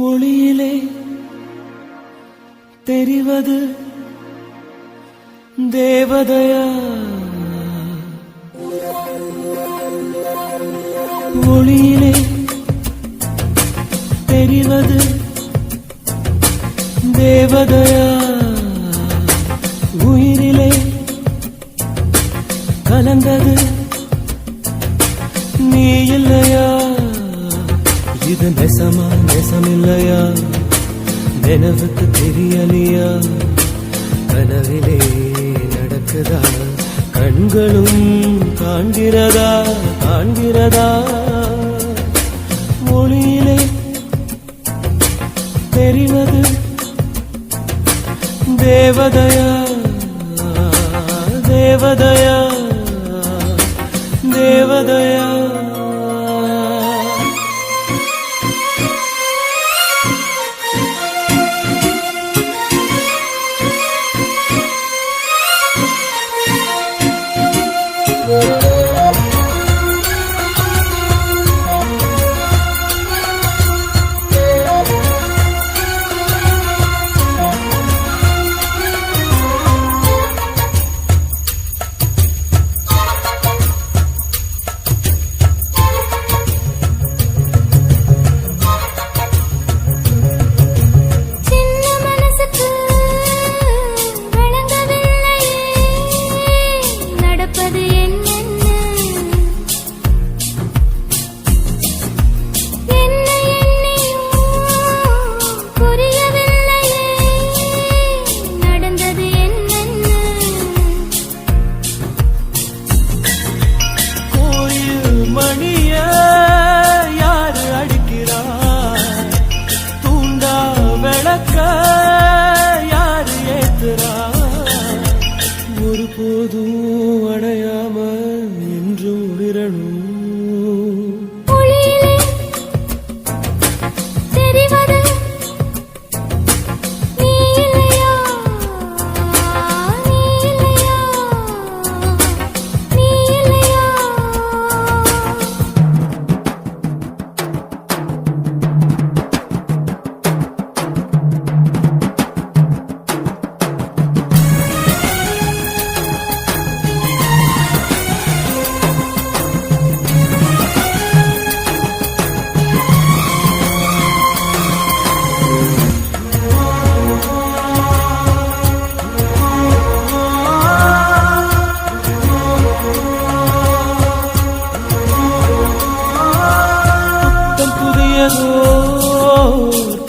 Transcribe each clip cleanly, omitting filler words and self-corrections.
ஒளியிலே தெரிவது தேவதையா, ஒளியிலே தெரிவது தேவதையா, உயிரிலே கலந்தது நீ இல்லையா? இது நெசமா நெசமில்லையா? நினைவுக்கு தெரியலையா? கனவிலே நடக்குதா? கண்களும் காண்கிறதா காண்கிறதா? ஒளியிலே தெரிவது தேவதையா, தேவதையா, தேவதையா. ஒருபோதும் அடையாம என்றும் விரணும்.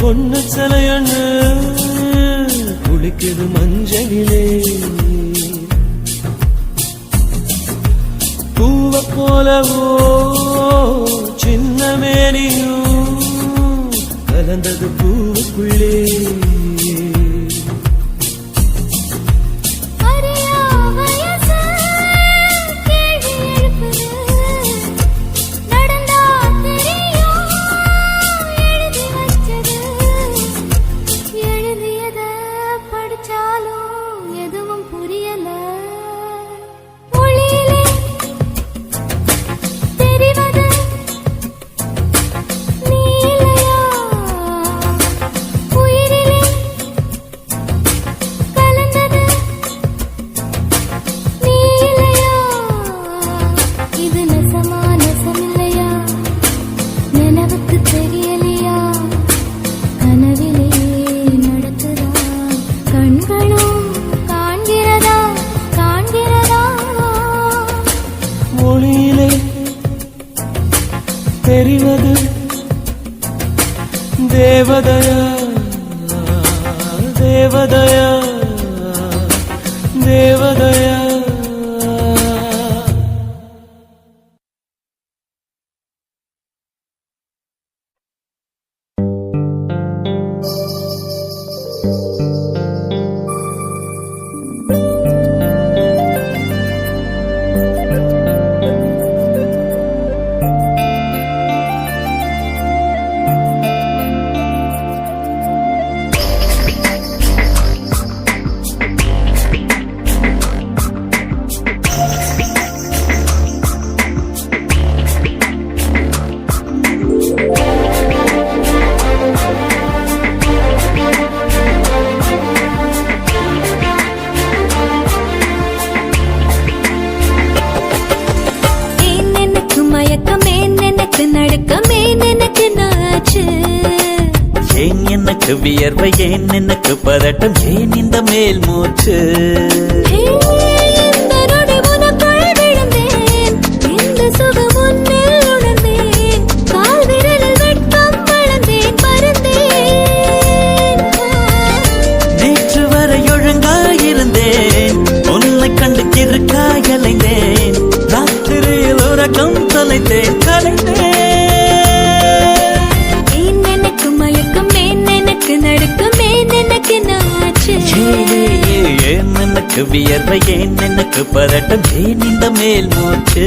பொண்ணு சிலையண்ணு குளிக்குது மஞ்சளிலே, பூவ போலவோ சின்ன மேனியும் கலந்தது பூவுக்குள்ளே. ஒளியிலே தெரிவது தேவதையா, தேவதையா, தேவதையா. எனக்கு வியர்வை ஏன் எனக்கு பதட்டம் ஏன் இந்த மேல் மூச்சு இந்த நொடி உனக்குள் விழுந்தேன் இந்த சுகம் உன்னில் உணர்ந்தேன் கால் விரலில் வெட்கம் வளர்ந்தேன் பறந்தேன் நேற்று வரை ஒழுங்காயிருந்தேன் உன்னை கண்டு கிறுக்காய் அலைந்தேன் ராத்திரியில் உறக்கம் தொலைத்தேன் கலைந்தேன் ஏன் எனக்கு வியர்வை ஏன் எனக்கு பதட்டம் ஏன் இந்த மேல் மூச்சு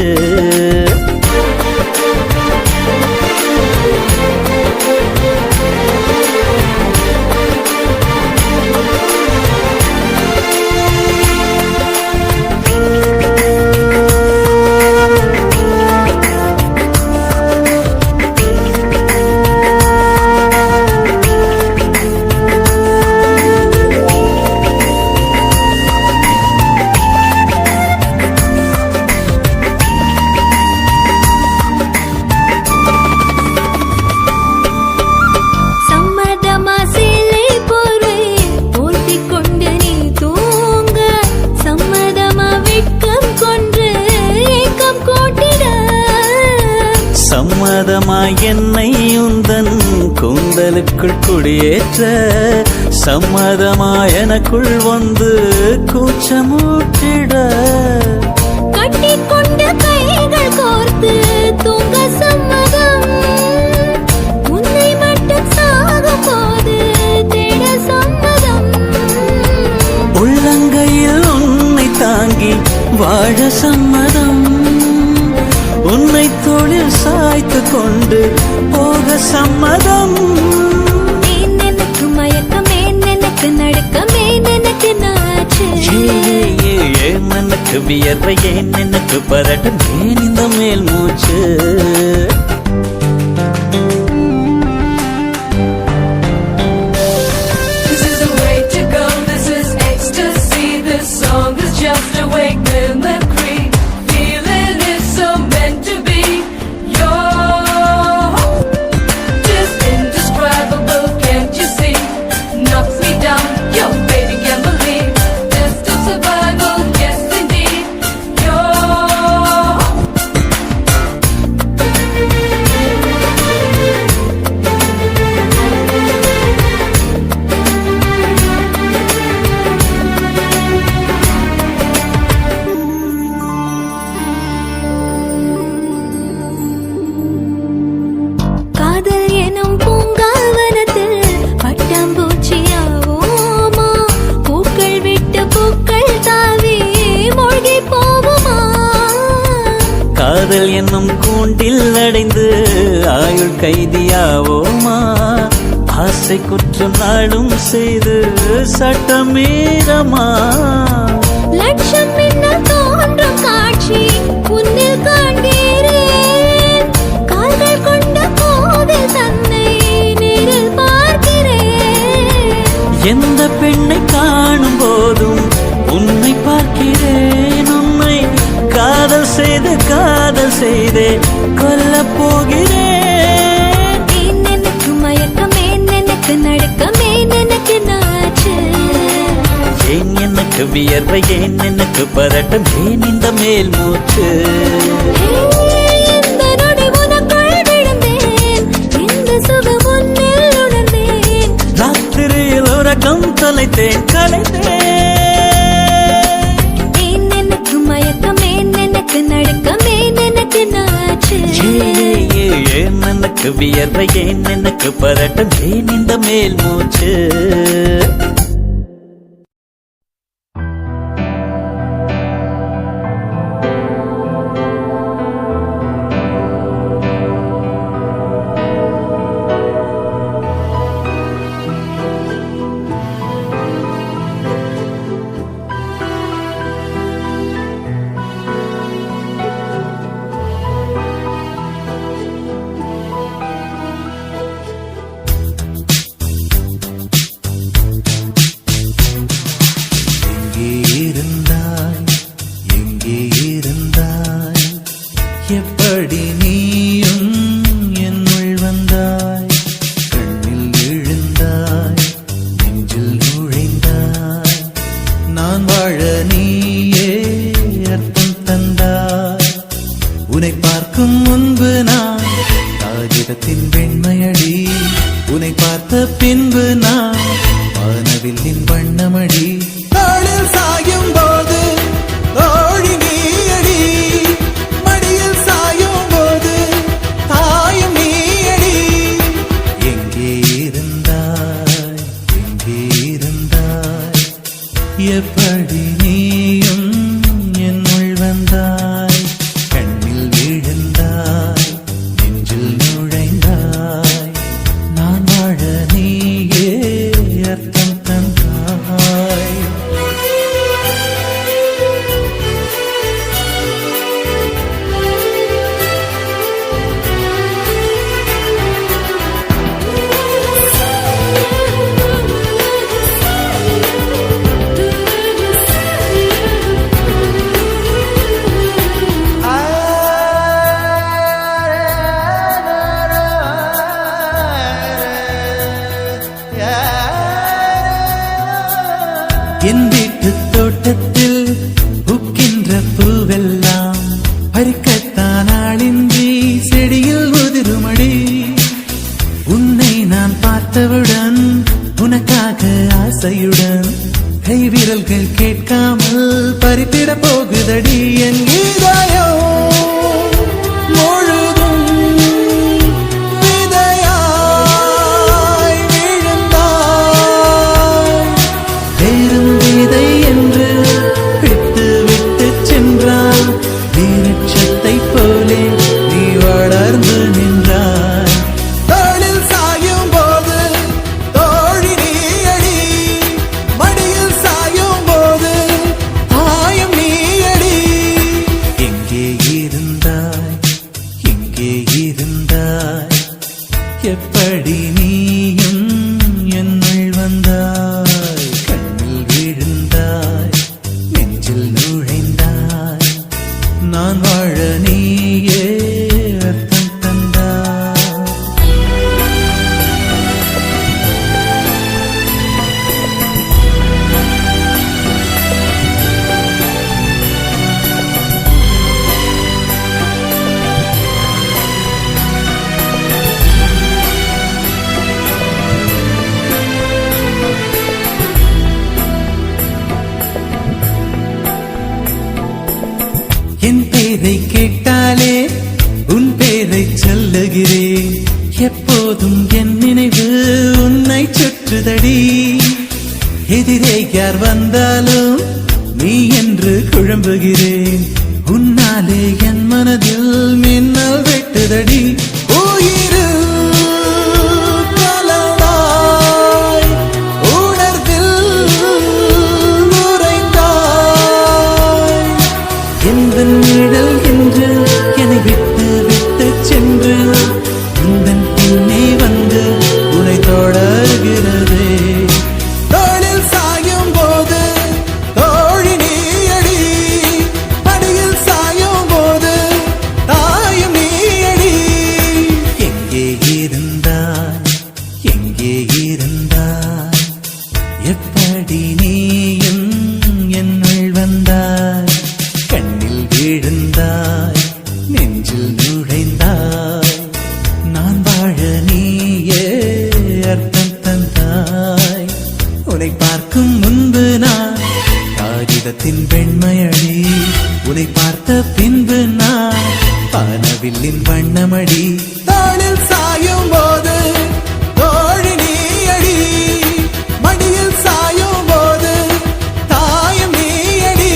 சம்மதமாய் என்னை உந்தன் கூந்தலுக்குள் குடியேற்ற சம்மதமாய் எனக்குள் வந்து கூச்சமூட்டிட கட்டிக்கொண்ட கைகள் கோர்த்து தூங்க சம்மதம் உன்னை மட்டும் சாகும் போது தேட சம்மதம் உள்ளங்கையில் உன்னை தாங்கி வாழ சம்மதம் உன்னை தோளில் சாய்த்து கொண்டு போக சம்மதம் எனக்கு மயக்கம் எனக்கு நடுக்கம் எனக்கு நாச்சு ஏன் எனக்கு வியர்வை ஏன் எனக்கு பதட்டம் ஏன் இந்த மேல் மூச்சு This is the way to go, this is ecstasy, this song is just a wake mimicry. Feeling is so meant to be. You're just indescribable, can't you see? Knocks me down, your baby can't believe. Just a survival, yes indeed. You're காதல் எனும் பூங்காவனத்தில் பட்டாம்பூச்சியாவோமா பூக்கள் விட்டு பூக்கள் தாவி மூழ்கி போவோமா காதல் என்னும் கூண்டில் அடைந்து ஆயுள் கைதியாவோமா ஆசை குற்றம் நாடும் செய்து சட்டமீறமா லட்சம் மின்னல் தோன்றும் காட்சி உன்னில் காண்கிறேன் கால்கள் கொண்ட கோவில் தன்னை நேரில் பார்க்கிறேன் எந்த பெண்ணை காணும் போதும் உன்னை பார்க்கிறேன் உன்னை காதல் செய்தே கொல்லப் போகிறேன் எனக்கு மயக்கம் எனக்கு நடுக்கம் எனக்கு நாச்சு ஏன் எனக்கு வியர்வை ஏன் எனக்கு பதட்டம் ஏன் இந்த மேல் மூச்சு இந்த நொடி உனக்குள் விழுந்தேன் இந்த சுகம் உன்னில் உணர்ந்தேன் ராத்திரியில் உறக்கம் தொலைத்தேன் கலைந்தேன் எனக்கு மயக்கம் எனக்கு நடுக்கம் எனக்கு நாச்சு ஏன் எனக்கு வியர்வை ஏன் எனக்கு பதட்டம் ஏன் இந்த மேல் மூச்சு காகிதத்தின் வெண்மையடி உன்னை பார்த்த பின்பு நான் வானவில்லின் வண்ணமடி தாளில் சாயும் போது தோழி நீயடி மடியில் சாயும் போது தாயும் நீயடி எங்கே இருந்தாய் எங்கே இருந்தாய் எப்படி நீயும் என்னுள் வந்தாய் கண்ணில் விழுந்தாய் நெஞ்சில் நுழைந்தாய் நான் வாழ நீயே அர்த்தம் தந்தாய் என் வீட்டு தோட்டத்தில் பூக்கின்ற பூவெல்லாம் பறிக்கத்தான் ஆளின்றி செடியில் உதிருமடி உன்னை நான் பார்த்தவுடன் உனக்காக ஆசையுடன் கைவிரல்கள் கேட்காமல் பறித்திட போகுதடி என் கீதாயோ முழுதும் விதையாய் விழுந்தாய் வேறும் விதை என்று விட்டு விட்டு சென்றாய் வீரட்சத்தை போலே நீ வளர்ந்து நின்றாய் தோளில் சாயும் போது தோழி நீயடி மடியில் சாயும் போது தாயும் நீயடி எங்கே இருந்தாய் எங்கே இருந்தாய் எப்படி நீயும் என்னுள் வந்தாய் கண்ணில் விழுந்தாய் நெஞ்சில் நுழைந்தாய் நான் வாழ நீயே அர்த்தம் தந்தாய் என் பேரை கேட்டாலே உன் பேரை சொல்லுகிறேன் எப்போதும் என் நினைவு உன்னை சுற்றுதடி எதிரே யார் வந்தாலும் நீ என்று குழம்புகிறேன் உன்னாலே என் மனதில் மின்னல் வெட்டுதடி உயிரில் கலந்தாய் உணர்வில் உறைந்தாய் எந்த நிழல் என்று என்னை விட்டு விட்டு சென்று உந்தன் பின்னே வந்து உன்னை தொடர்கிறதே தோளில் சாயும் போது தோழி நீயடி மடியில் சாயும் போது தாயும் நீயடி எங்கே இருந்தாய் எங்கே இருந்தாய் எப்படி நீயும் என்னுள் வந்தாய் கண்ணில் விழுந்தாய் நெஞ்சில் நுழைந்தாய் நான் வாழ நீயே அர்த்தம் தந்தாய் உன்னை பார்க்கும் முன்பு நான் காகிதத்தின் வெண்மையடி உன்னை பார்த்த பின்பு நான் வானவில்லின் வண்ணமடி தாளில் சாயும் போது தோழி நீயடி மடியில் சாயும் போது தாயும் நீயடி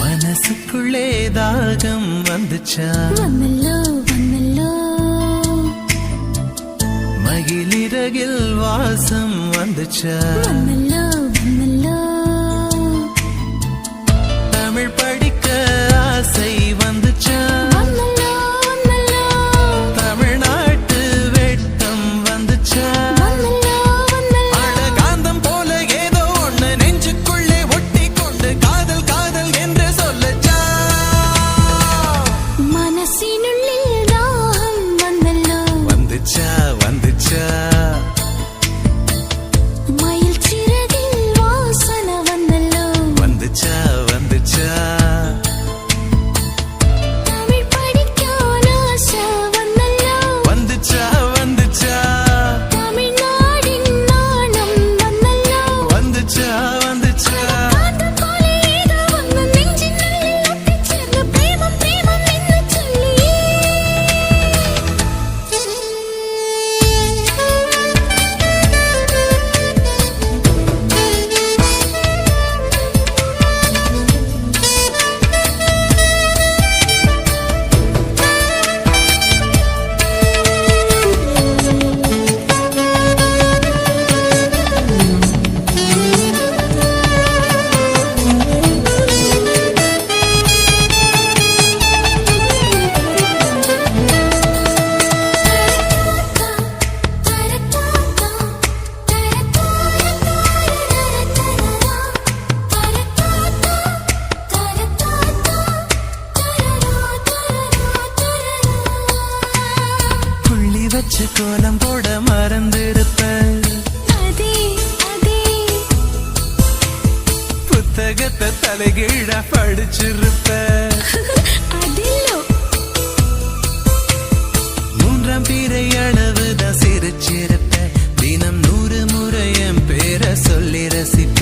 மனசுக்குள்ளே தாகம் வந்துச்சா வந்தல்லோ வந்தல்லோ மகிழிறகில் வாசம் வந்துச்சா வந்தல்லோ வந்தல்லோ தமிழ் படிக்க ஆசை வந்துச்சா வந்தல்லோ வந்தல்லோ தமிழ்நாட்டு வெட்டம் வந்துச்சா வந்தல்லோ வந்தல்லோ அட காந்தம் போல ஏதோ ஒண்ணு நெஞ்சுக்குள்ளே ஒட்டி கொண்டு காதல் காதல் என்று சொல்லச்சா மனசினுள்ளில் தாகம் வந்தல்லோ வந்துச்சா வந்துச்சா மயில் சிறகில் வாசனை வந்தல்லோ வந்துச்சா வந்துச்சா தமிழ் படிக்க ஆசை வந்தல்லோ வந்துச்சா வந்துச்சா தமிழ்நாடின் நாணம் வந்தல்லோ வந்துச்சா வந்துச்சா காதல் போல ஏதோ ஒன்று நெஞ்சினுள்ளில் ஒட்டிச் சேர்ந்து பிரேமம் பிரேமம் என்று சொல்லி புள்ளி வச்சு கோலம் போட மறந்திருப்ப அதே அதே புத்தகத்தை தலைகீழா படிச்சிருப்ப அதிலோ மூன்றாம் பிறை அளவுதான் சிரிச்சிருப்ப தினம் 100 முறை என் பேரை சொல்லி ரசிப்ப